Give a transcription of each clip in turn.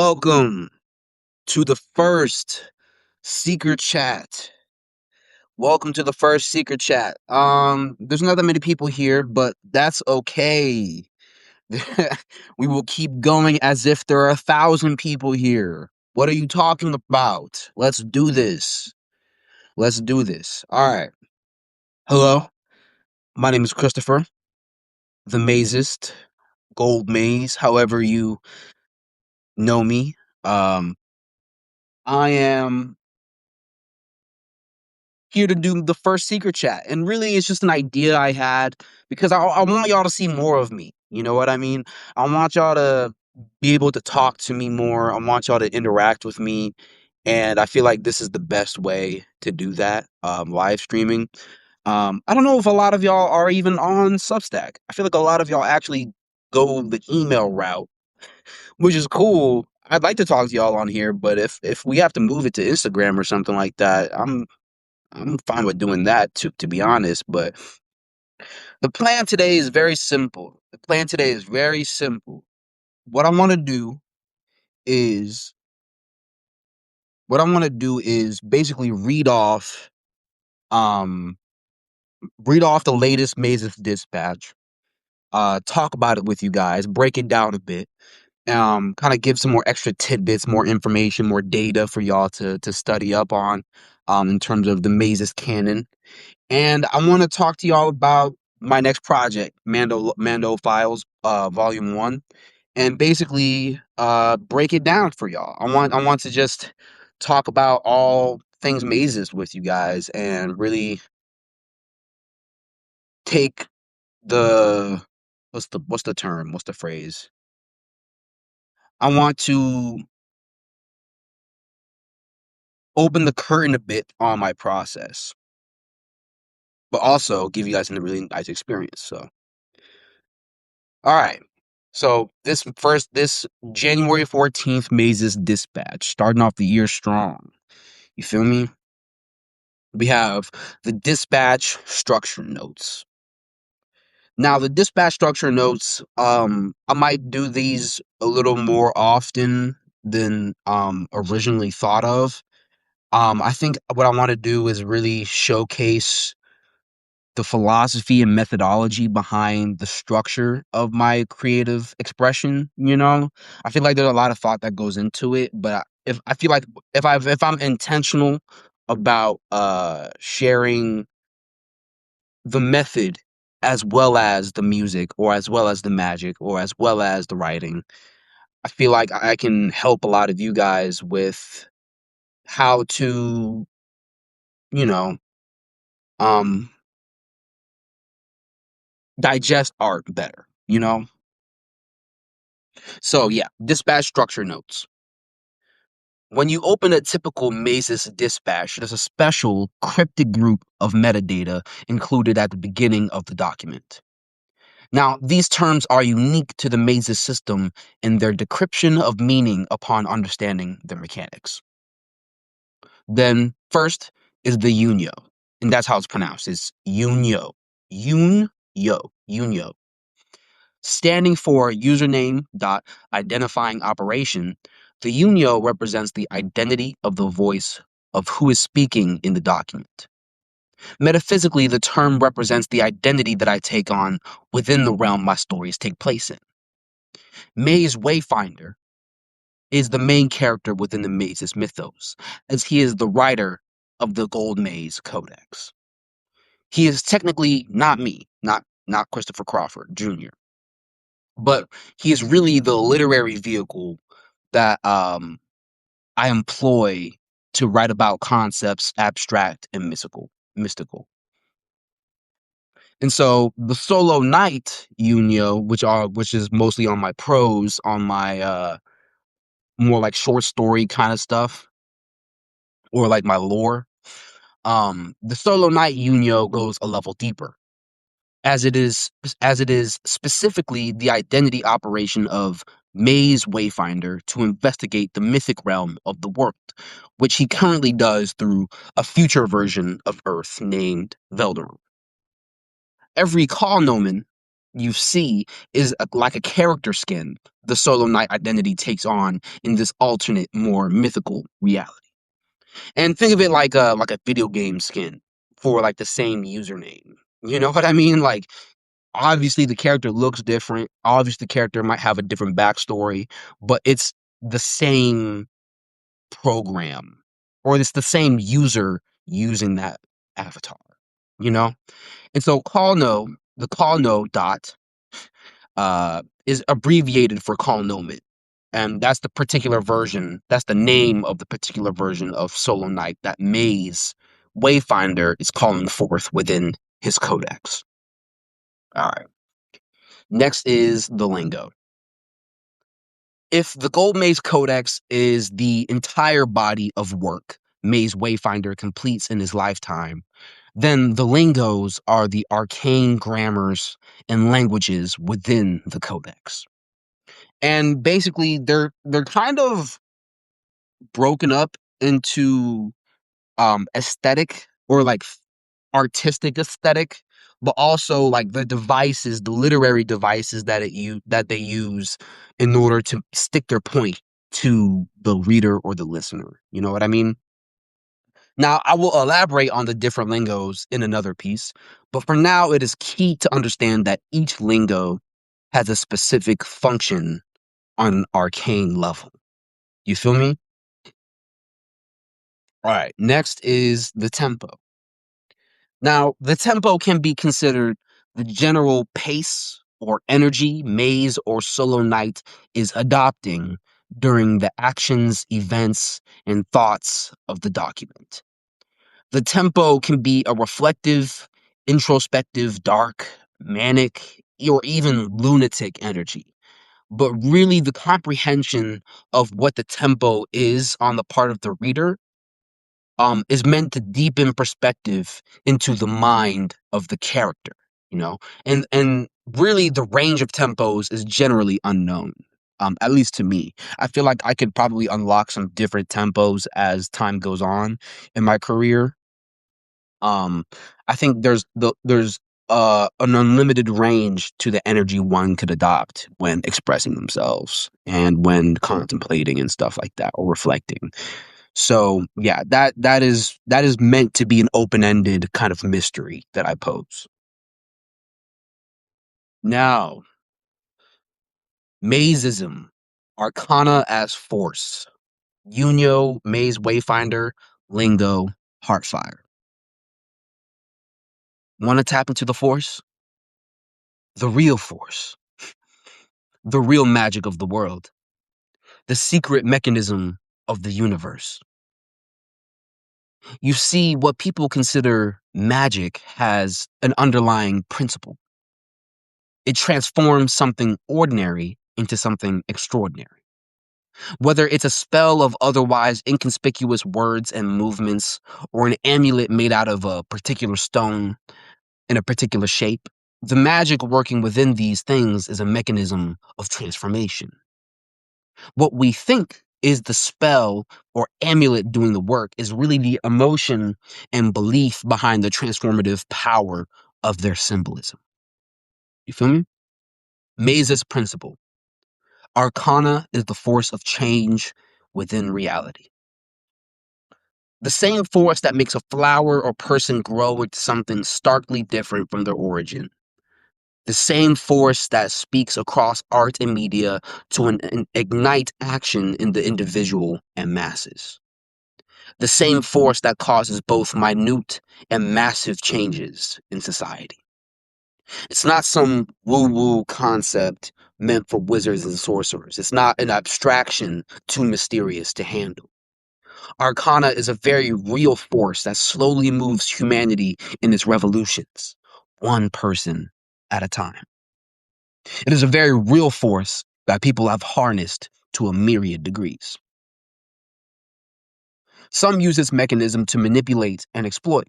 Welcome to the first Seeker Chat. Welcome to the first Seeker Chat. There's not that many people here, but that's okay. We will keep going as if there are 1,000 people here. What are you talking about? Let's do this. Let's do this. All right. Hello. My name is Christopher, the Mazist, Gold Maze, however you know me. I am here to do the first secret chat. And really, it's just an idea I had because I want y'all to see more of me. You know what I mean? I want y'all to be able to talk to me more. I want y'all to interact with me. And I feel like this is the best way to do that, live streaming. I don't know if a lot of y'all are even on Substack. I feel like a lot of y'all actually go the email route, which is cool. I'd like to talk to y'all on here, but if we have to move it to Instagram or something like that, I'm fine with doing that to be honest, but the plan today is very simple. The plan today is very simple. What I want to do is basically um read off the latest Mazes dispatch, talk about it with you guys, break it down a bit, kind of give some more extra tidbits, more information, more data for y'all to study up on in terms of the Mazes canon. And I want to talk to y'all about my next project, Mando Files, Volume 1, and basically break it down for y'all. I want to just talk about all things mazes with you guys and really take the what's the term? What's the phrase? I want to open the curtain a bit on my process, but also give you guys a really nice experience. So all right. So this January 14th Mazes dispatch, starting off the year strong. You feel me? We have the dispatch structure notes. Now the dispatch structure notes, I might do these a little more often than originally thought of. I think what I want to do is really showcase the philosophy and methodology behind the structure of my creative expression. I feel like there's a lot of thought that goes into it, but if I feel like if I'm intentional about sharing the method as well as the music or as well as the magic or as well as the writing, I feel like I can help a lot of you guys with how to, you know, um digest art better. So yeah, dispatch structure notes. When you open a typical Mazes dispatch, there's a special cryptic group of metadata included at the beginning of the document. Now, these terms are unique to the Mazes system in their decryption of meaning upon understanding their mechanics. Then, first is the Unyo, and that's how it's pronounced. It's Unyo. Unyo. Standing for username dot identifying operation, the Unyo represents the identity of the voice of who is speaking in the document. Metaphysically, the term represents the identity that I take on within the realm my stories take place in. Maze Wayfinder is the main character within the Maze's mythos, as he is the writer of the Gold Maze Codex. He is technically not me, not Christopher Crawford Jr., but he is really the literary vehicle that I employ to write about concepts abstract and mystical. And so the solo night Unio, which is mostly on my prose, on my more like short story kind of stuff, or like my lore, the solo night Unio goes a level deeper. As it is specifically the identity operation of Maze Wayfinder to investigate the mythic realm of the world, which he currently does through a future version of Earth named Velderum. Every call nomen you see is like a character skin the Solo Knight identity takes on in this alternate, more mythical reality. And think of it like a video game skin for like the same username. You know what I mean? Like obviously the character looks different. Obviously the character might have a different backstory, but it's the same program or it's the same user using that avatar, you know? And so the call no dot is abbreviated for call nomad. And that's the particular version, that's the name of the particular version of Solo Knight that Maze Wayfinder is calling forth within his codex. All right. Next is the lingo. If the Gold Maze Codex is the entire body of work Maze Wayfinder completes in his lifetime, then the lingos are the arcane grammars and languages within the codex. And basically they're kind of broken up into aesthetic or like artistic aesthetic, but also like the devices, the literary devices that they use in order to stick their point to the reader or the listener. You know what I mean? Now, I will elaborate on the different lingos in another piece, but for now, it is key to understand that each lingo has a specific function on an arcane level. You feel me? All right. Next is the tempo. Now, the tempo can be considered the general pace or energy Maze or Solo Knight is adopting during the actions, events, and thoughts of the document. The tempo can be a reflective, introspective, dark, manic, or even lunatic energy. But really, the comprehension of what the tempo is on the part of the reader is meant to deepen perspective into the mind of the character, you know, and really the range of tempos is generally unknown. At least to me, I feel like I could probably unlock some different tempos as time goes on in my career. Um, I think there's an unlimited range to the energy one could adopt when expressing themselves and when contemplating and stuff like that or reflecting. So yeah, that is meant to be an open-ended kind of mystery that I pose. Now, Mazeism, Arcana as Force, Unio, Maze Wayfinder, Lingo, Heartfire. Want to tap into the Force? The real Force, the real magic of the world, the secret mechanism of the universe. You see, what people consider magic has an underlying principle. It transforms something ordinary into something extraordinary. Whether it's a spell of otherwise inconspicuous words and movements, or an amulet made out of a particular stone in a particular shape, the magic working within these things is a mechanism of transformation. What we think is the spell or amulet doing the work is really the emotion and belief behind the transformative power of their symbolism. You feel me? Maze's principle. Arcana is the force of change within reality. The same force that makes a flower or person grow into something starkly different from their origin. The same force that speaks across art and media to ignite action in the individual and masses. The same force that causes both minute and massive changes in society. It's not some woo-woo concept meant for wizards and sorcerers. It's not an abstraction too mysterious to handle. Arcana is a very real force that slowly moves humanity in its revolutions, one person at a time. It is a very real force that people have harnessed to a myriad degrees. Some use this mechanism to manipulate and exploit.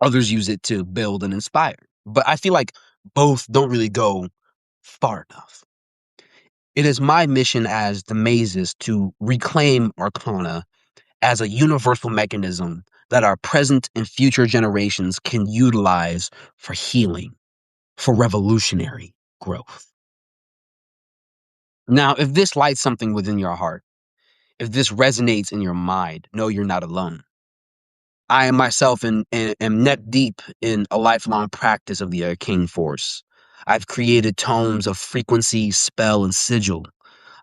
Others use it to build and inspire. But I feel like both don't really go far enough. It is my mission as the Mazist to reclaim Arcana as a universal mechanism that our present and future generations can utilize for healing, for revolutionary growth. Now, if this lights something within your heart, if this resonates in your mind, know you're not alone. I myself am neck deep in a lifelong practice of the arcane force. I've created tomes of frequency, spell, and sigil.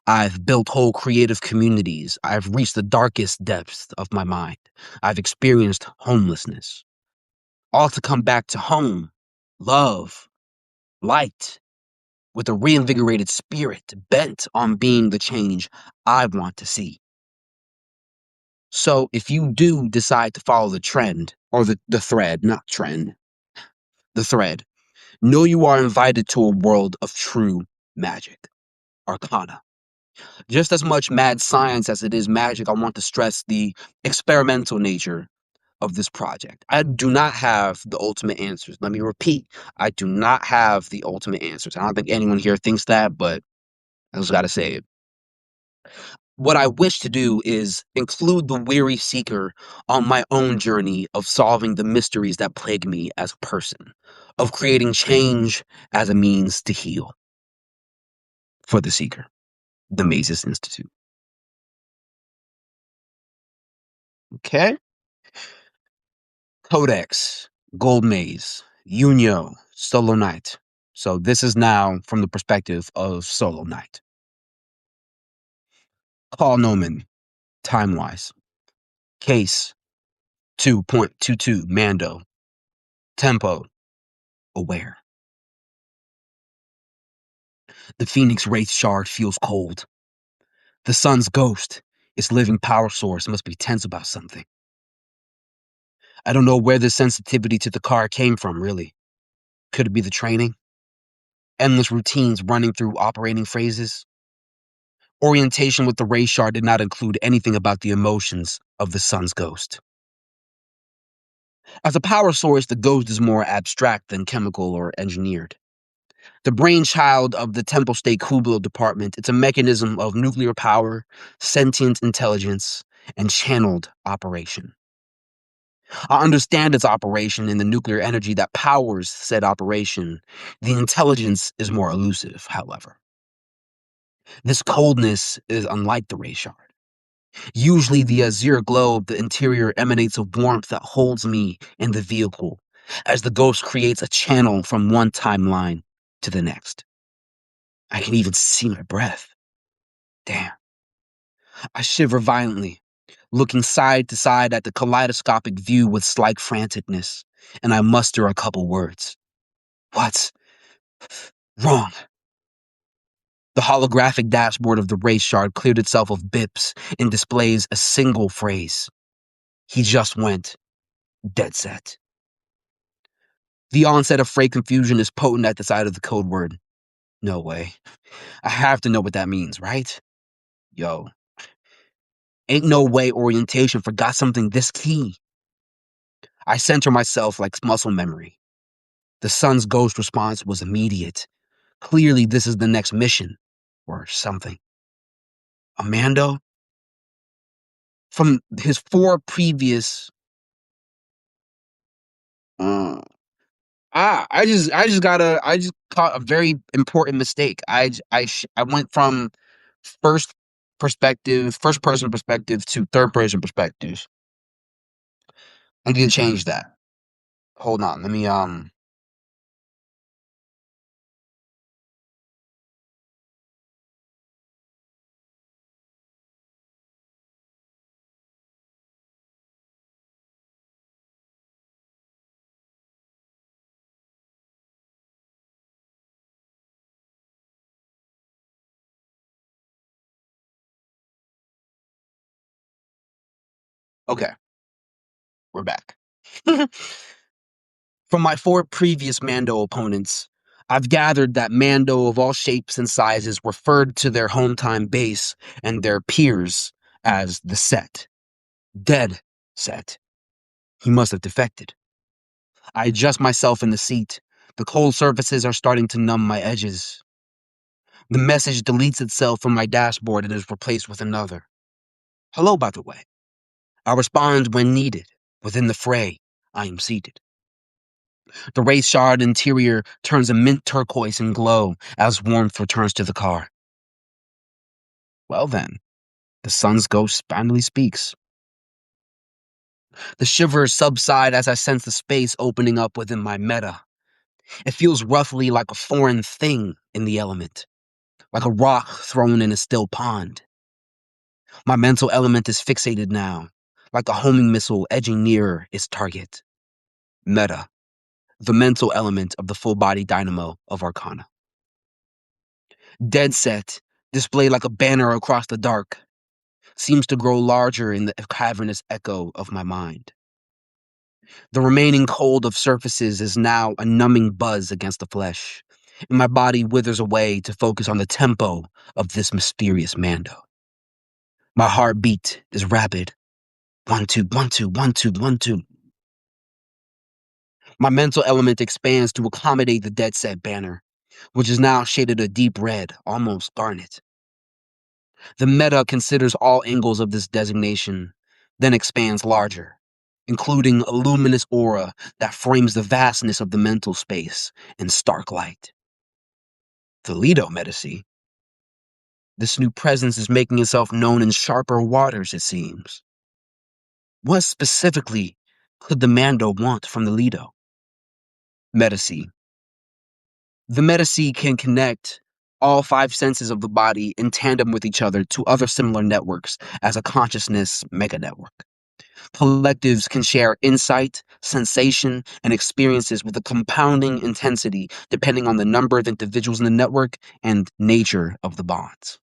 I've built whole creative communities. I've reached the darkest depths of my mind. I've experienced homelessness. All to come back to home, love, light, with a reinvigorated spirit bent on being the change I want to see. So if you do decide to follow the trend, or the thread, not trend, the thread, know you are invited to a world of true magic, arcana. Just as much mad science as it is magic, I want to stress the experimental nature of this project. I do not have the ultimate answers. Let me repeat, I do not have the ultimate answers. I don't think anyone here thinks that, but I just got to say it. What I wish to do is include the weary seeker on my own journey of solving the mysteries that plague me as a person, of creating change as a means to heal. For the seeker, the Mazist Institute. Okay? Codex, Gold Maze, Unio, Solo Knight. So this is now from the perspective of Solo Knight. Call Nomen, time-wise. Case, 2.22, Mando. Tempo, aware. The Phoenix Wraith shard feels cold. The sun's ghost, its living power source, must be tense about something. I don't know where this sensitivity to the car came from, really. Could it be the training? Endless routines running through operating phrases? Orientation with the Wraith shard did not include anything about the emotions of the sun's ghost. As a power source, the ghost is more abstract than chemical or engineered. The brainchild of the Temple State Kublo department, it's a mechanism of nuclear power, sentient intelligence, and channeled operation. I understand its operation in the nuclear energy that powers said operation. The intelligence is more elusive, however. This coldness is unlike the ray shard. Usually the azure glow of the interior emanates a warmth that holds me in the vehicle, as the ghost creates a channel from one timeline to the next. I can even see my breath. Damn. I shiver violently, looking side to side at the kaleidoscopic view with slight franticness, and I muster a couple words. What's wrong? The holographic dashboard of the race shard cleared itself of bips and displays a single phrase. He just went dead set. The onset of freight confusion is potent at the sight of the code word. No way. I have to know what that means, right? Yo. Ain't no way orientation forgot something this key. I center myself like muscle memory. The sun's ghost response was immediate. Clearly, this is the next mission. Or something. Amando? From his four previous... I just caught a very important mistake. I went from first first person perspective to third person perspective. I need to change that. Hold on, let me okay, we're back. From my four previous Mando opponents, I've gathered that Mando of all shapes and sizes referred to their home-time base and their peers as the set. Dead set. He must have defected. I adjust myself in the seat. The cold surfaces are starting to numb my edges. The message deletes itself from my dashboard and is replaced with another. Hello, by the way. I respond when needed. Within the fray, I am seated. The race shard interior turns a mint turquoise and glow as warmth returns to the car. Well then, the sun's ghost finally speaks. The shivers subside as I sense the space opening up within my meta. It feels roughly like a foreign thing in the element, like a rock thrown in a still pond. My mental element is fixated now, like a homing missile edging nearer its target. Meta, the mental element of the full-body dynamo of Arcana. Dead set, displayed like a banner across the dark, seems to grow larger in the cavernous echo of my mind. The remaining cold of surfaces is now a numbing buzz against the flesh, and my body withers away to focus on the tempo of this mysterious Mando. My heartbeat is rapid. 1, 2, 1, 2, 1, 2, 1, 2. My mental element expands to accommodate the dead set banner, which is now shaded a deep red, almost garnet. The meta considers all angles of this designation, then expands larger, including a luminous aura that frames the vastness of the mental space in stark light. The Lido Medici. This new presence is making itself known in sharper waters, it seems. What specifically could the Mando want from the Lido? Medici. The Medici can connect all 5 senses of the body in tandem with each other to other similar networks as a consciousness meganetwork. Collectives can share insight, sensation, and experiences with a compounding intensity depending on the number of individuals in the network and nature of the bonds.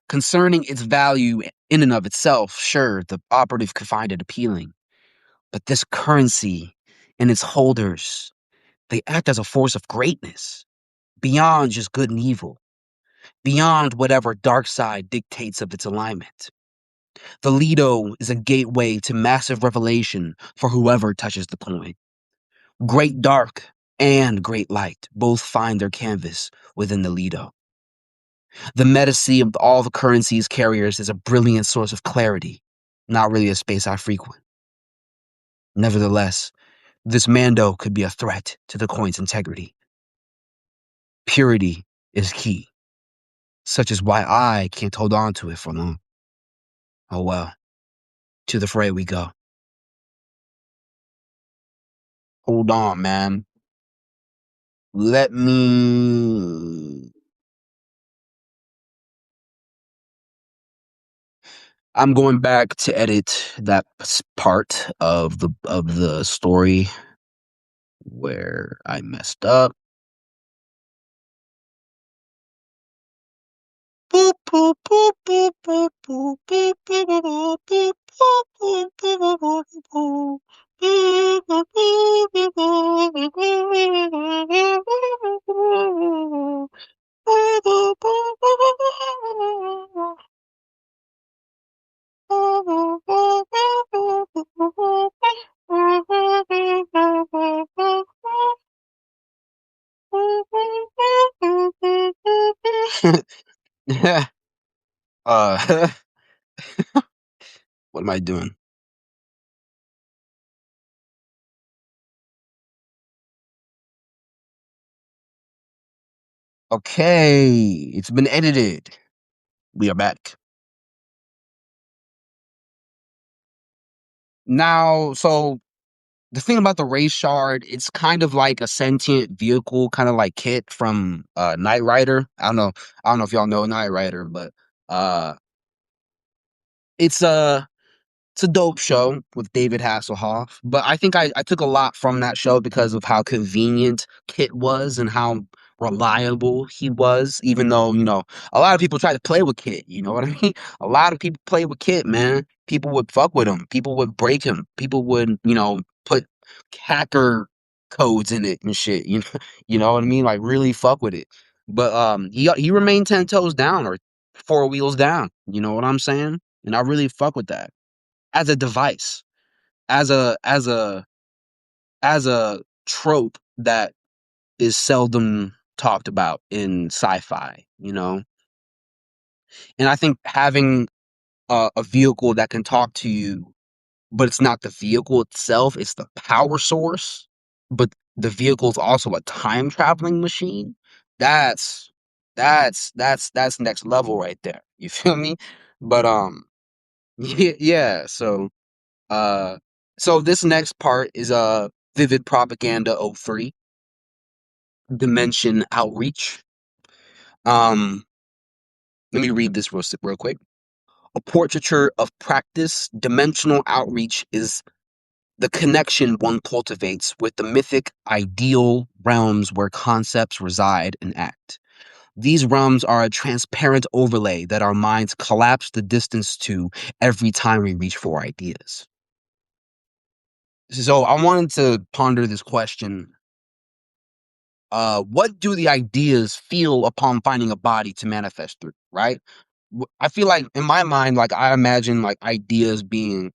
Concerning its value in and of itself, sure, the operative could find it appealing. But this currency and its holders, they act as a force of greatness, beyond just good and evil, beyond whatever dark side dictates of its alignment. The Lido is a gateway to massive revelation for whoever touches the coin. Great dark and great light both find their canvas within the Lido. The Medici of all the currency's carriers is a brilliant source of clarity, not really a space I frequent. Nevertheless, this Mando could be a threat to the coin's integrity. Purity is key, such is why I can't hold on to it for long. Oh well, to the fray we go. Hold on, man. Let me... I'm going back to edit that part of the story where I messed up. Boop, boop, boop, boop, boop, boop, boop, boop, boop, boop, boop, boop, boop, boop, uh, what am I doing? Okay, it's been edited. We are back. Now, so the thing about the Ray Shard, it's kind of like a sentient vehicle, kind of like Kit from Knight Rider. I don't know if y'all know Knight Rider, but uh it's a it's a dope show with David Hasselhoff, but I think I took a lot from that show because of how convenient Kit was and how reliable he was, even though, a lot of people try to play with Kit, you know what I mean? A lot of people play with Kit, man. People would fuck with him. People would break him. People would, put hacker codes in it and shit, you know what I mean? Like really fuck with it. But he remained 10 toes down or 4 wheels down, you know what I'm saying? And I really fuck with that as a device, as a trope that is seldom talked about in sci-fi, And I think having a vehicle that can talk to you but it's not the vehicle itself, it's the power source. But the vehicle is also a time traveling machine. That's that's next level right there. You feel me? But yeah, yeah. Uh so this next part is Vivid Propaganda '03 Dimension Outreach. Um Let me read this real quick. A portraiture of practice, dimensional outreach is the connection one cultivates with the mythic ideal realms where concepts reside and act. These realms are a transparent overlay that our minds collapse the distance to every time we reach for ideas. So I wanted to ponder this question. What do the ideas feel upon finding a body to manifest through, right? I feel like in my mind, like I imagine like ideas being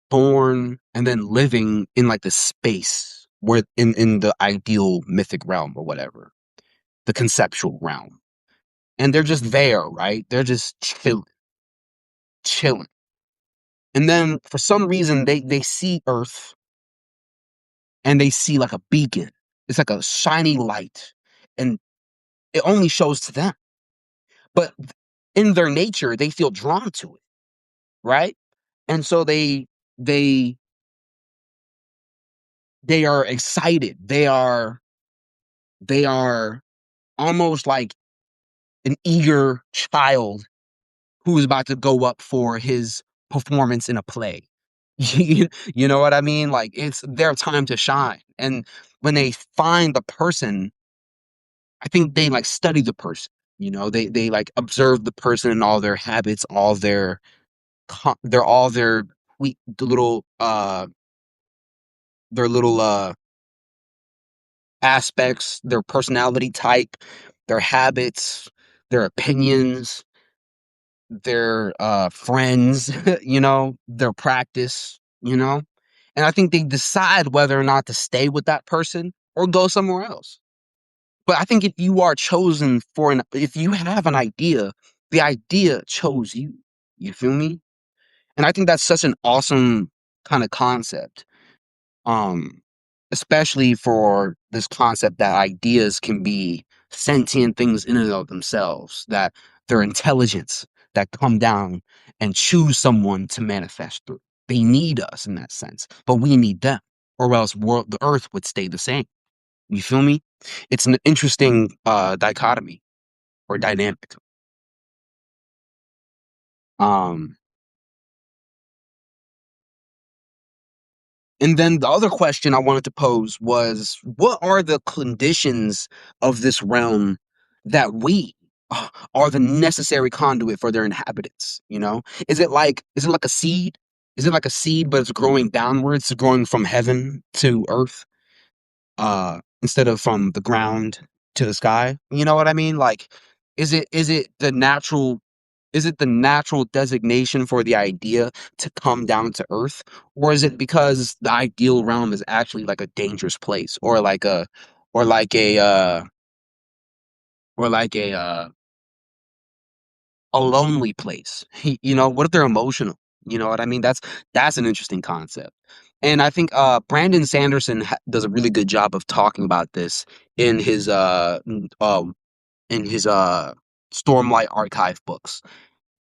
born and then living in like the space where in the ideal mythic realm or whatever, the conceptual realm. And they're just there, right? They're just chilling. And then for some reason they see Earth and they see like a beacon. It's like a shiny light. And it only shows to them. But in their nature, they feel drawn to it, right? And so they they are excited. They are almost like an eager child who is about to go up for his performance in a play. You know what I mean? Like it's their time to shine. And when they find the person, I think they like study the person. They like observe the person and all their habits, all they're all the little aspects, their personality type, their habits, their opinions, their friends, their practice, and I think they decide whether or not to stay with that person or go somewhere else. But I think if you are chosen if you have an idea, the idea chose you. You feel me? And I think that's such an awesome kind of concept. Um, Especially for this concept that ideas can be sentient things in and of themselves, that they're intelligence that come down and choose someone to manifest through. They need us in that sense, but we need them, or else the earth would stay the same. You feel me? It's an interesting dichotomy or dynamic. Um, And then the other question I wanted to pose was, what are the conditions of this realm that we are the necessary conduit for their inhabitants? Is it like a seed? Is it like a seed, but it's growing downwards, growing from heaven to earth, instead of from the ground to the sky? You know what I mean? Like, is it the natural designation for the idea to come down to earth, or is it because the ideal realm is actually like a dangerous place, or like a uh or like a lonely place? What if they're emotional? You know what I mean? That's an interesting concept. And I think Brandon Sanderson does a really good job of talking about this in his in his Stormlight Archive books.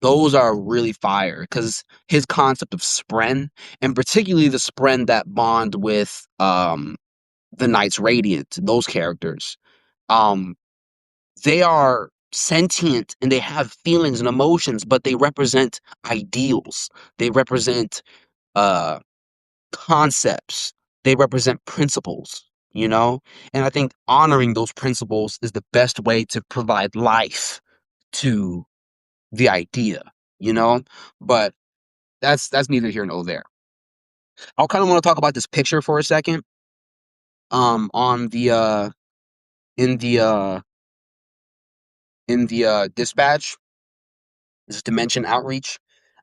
Those are really fire because his concept of spren, and particularly the spren that bond with the Knights Radiant, those characters, um, they are sentient and they have feelings and emotions, but they represent ideals. They represent uh concepts. They represent principles, you know? And I think honoring those principles is the best way to provide life to the idea, you know? But that's neither here nor there. I kind of want to talk about this picture for a second. On the in the dispatch, this dimension outreach.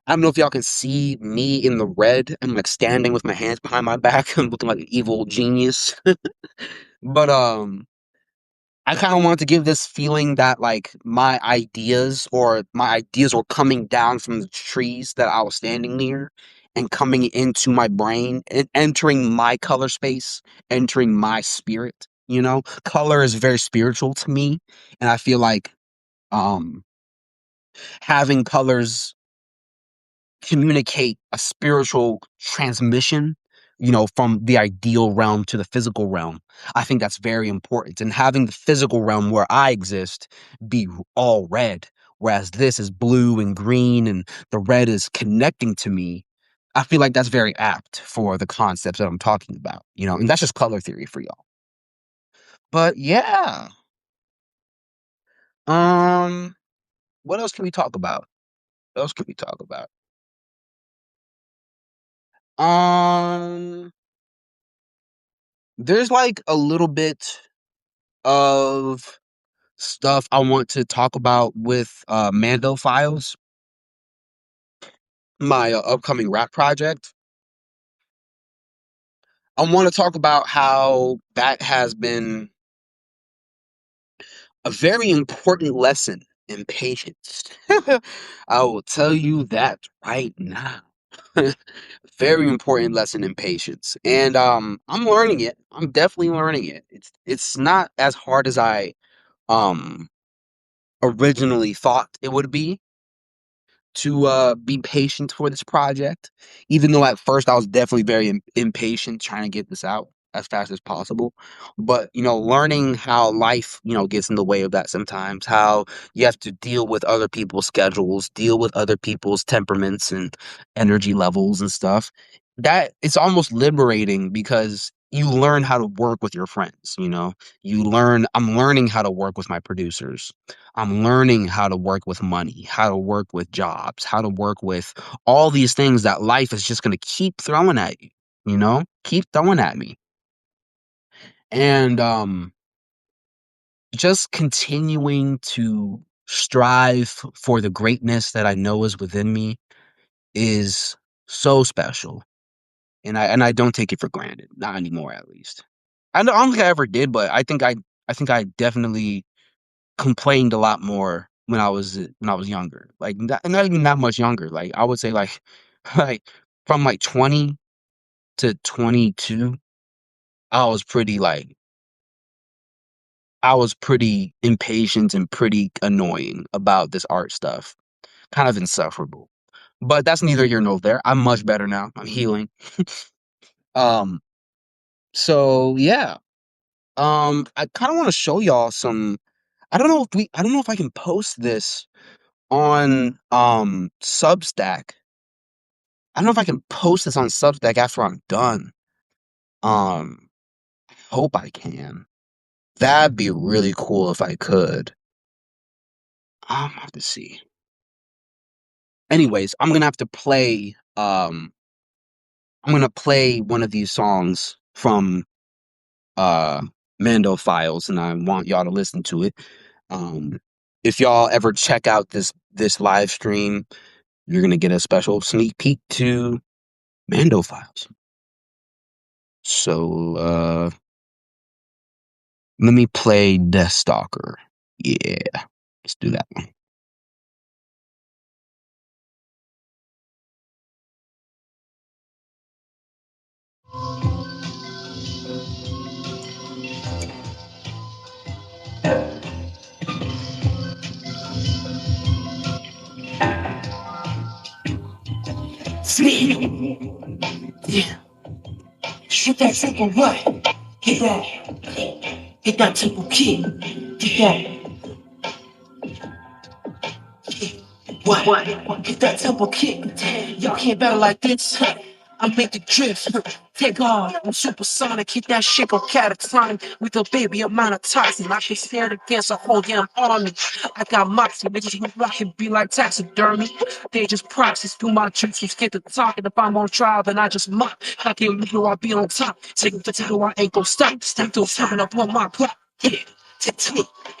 I don't know if y'all can see me in the red. I'm like standing with my hands behind my back. I'm looking like an evil genius. But I kind of wanted to give this feeling that like my ideas were coming down from the trees that I was standing near, and coming into my brain and entering my color space, entering my spirit. Color is very spiritual to me, and I feel like um having colors communicate a spiritual transmission, from the ideal realm to the physical realm. I think that's very important. And having the physical realm where I exist be all red, whereas this is blue and green and the red is connecting to me. I feel like that's very apt for the concepts that I'm talking about, and that's just color theory for y'all. But yeah. Um, what else can we talk about? What else can we talk about? Um, there's like a little bit of stuff I want to talk about with Mando Files, my upcoming rap project. I want to talk about how that has been a very important lesson in patience. I will tell you that right now. Very important lesson in patience. And I'm learning it. I'm definitely learning it. It's not as hard as I um originally thought it would be to be patient for this project, even though at first I was definitely very impatient trying to get this out as fast as possible. But, learning how life, gets in the way of that sometimes, how you have to deal with other people's schedules, deal with other people's temperaments and energy levels and stuff. That it's almost liberating because you learn how to work with your friends. I'm learning how to work with my producers. I'm learning how to work with money, how to work with jobs, how to work with all these things that life is just going to keep throwing at you, keep throwing at me. And just continuing to strive for the greatness that I know is within me is so special. And I don't take it for granted, not anymore at least. I don't think I ever did, but I think I definitely complained a lot more when I was younger. Like not even that much younger. Like I would say like like from like 20 to 22, I was pretty like I was pretty impatient and pretty annoying about this art stuff. Kind of insufferable. But that's neither here nor there. I'm much better now. I'm healing. Um so yeah. I kind of want to show y'all some I don't know if I can post this on Substack. I don't know if I can post this on Substack after I'm done. Um, hope I can. That'd be really cool if I could. I have to see. Anyways, I'm gonna play one of these songs from uh Mando Files, and I want y'all to listen to it. Um, if y'all ever check out this live stream, you're gonna get a special sneak peek to Mando Files. So let me play Death Stalker. Yeah, let's do that one. Sleep. Yeah. Shoot that simple what? Hit that. Hit that simple key. Hit that. What? Get that tempo kick. Y'all can't battle like this. I make the drift. Take off. I'm supersonic. Hit that shit on catatonic with a baby amount of toxin. I can stand against a whole damn army. I got moxie. Niggas who rock and be like taxidermy. They just proxies through my tricks. You get to talking. If I'm on trial, then I just mock. I can't leave you, I'll be on top. Take the title, I ain't gon' stop. Step through coming up on my plot. Yeah.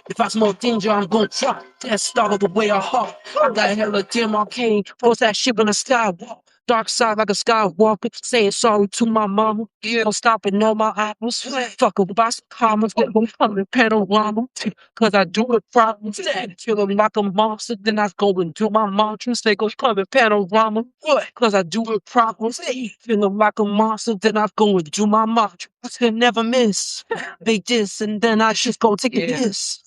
If I smell danger, I'm gon' try. That started the way I heart. I got hella dim arcane. Post that shit on the skywalk. Dark side like a skywalker, saying sorry to my mama. Yeah, I'm stopping all my apples. Fuck about some comments, they gon' come and panorama. Cause I do it properly. Feeling like a monster, then I go and do my mantras. They gon' come and panorama. Cause I do it properly. Feeling like a monster, then I go and do my mantras. I never miss. They diss, and then I just go take a piss.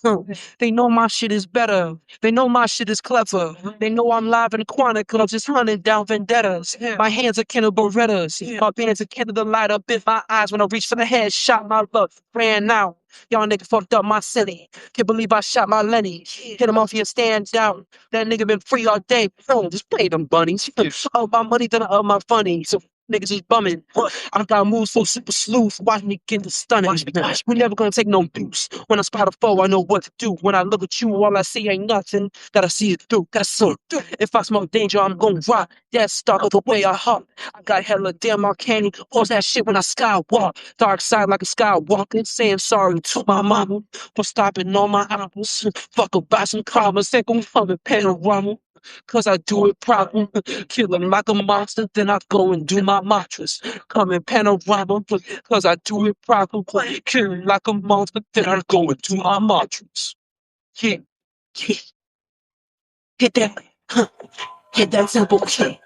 They know my shit is better. They know my shit is clever. They know I'm live and chronic, cause I'm just hunting down vendettas. My hands are Kendall Berettas. My bands are Kendall the light up in my eyes when I reach for the head. Shot my luck, ran out. Y'all niggas fucked up my city. Can't believe I shot my Lenny. Hit him off here, stand down. That nigga been free all day. Just play them bunnies. All my money, then I up my funny. So niggas is bumming. I got moves so super sleuth. Watch me get the stunning. We never gonna take no deuce. When I spot a foe, I know what to do. When I look at you, all I see ain't nothing. Gotta see it through. Gotta see it through. If I smell danger, I'm gonna rock. That start of the way I hop. I got hella damn arcane. Pause that shit when I skywalk. Dark side like a skywalker. Saying sorry to my mama for stopping all my apples. Fuck about some commas. They gon' come and panorama. Cause I do it proper. Kill him like a monster, then I go and do my mantras. Come in panorama, cause I do it proper. Kill him like a monster, then I go and do my mantras. Yeah, yeah. Hit that, huh. Hit that simple key.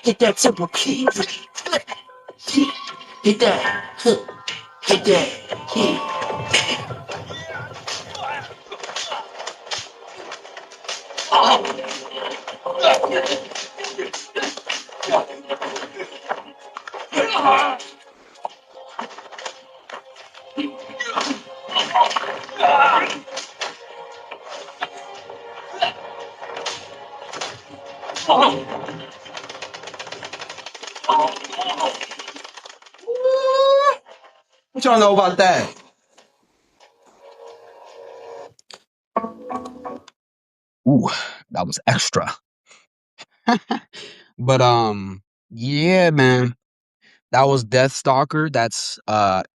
Hit that simple key. Hit that, huh. Hit that, yeah. What y'all know about that? Ooh, that was extra. But yeah, man. That was Death Stalker. That's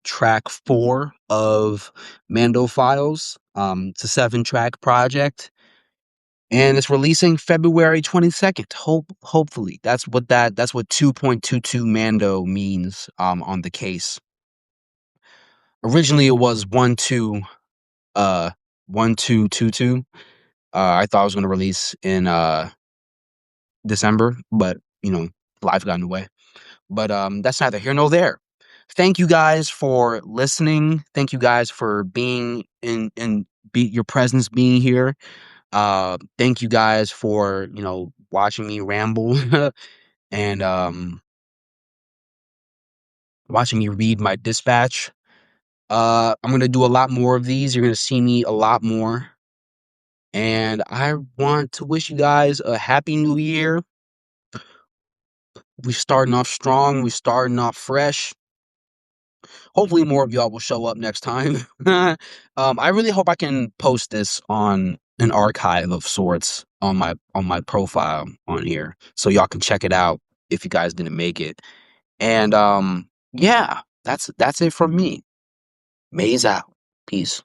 track 4 of Mando Files. It's a 7-track project. And it's releasing February 22nd. Hopefully. That's what 2.22 Mando means on the case. Originally it was 1222. I thought I was gonna release in December, but life got in the way. But that's neither here nor there. Thank you guys for listening. Thank you guys for being your presence being here. Thank you guys for watching me ramble and watching me read my dispatch. I'm gonna do a lot more of these. You're gonna see me a lot more. And I want to wish you guys a happy new year. We're starting off strong. We're starting off fresh. Hopefully more of y'all will show up next time. I really hope I can post this on an archive of sorts on my profile on here, so y'all can check it out if you guys didn't make it. And yeah, that's it from me. Maze out. Peace.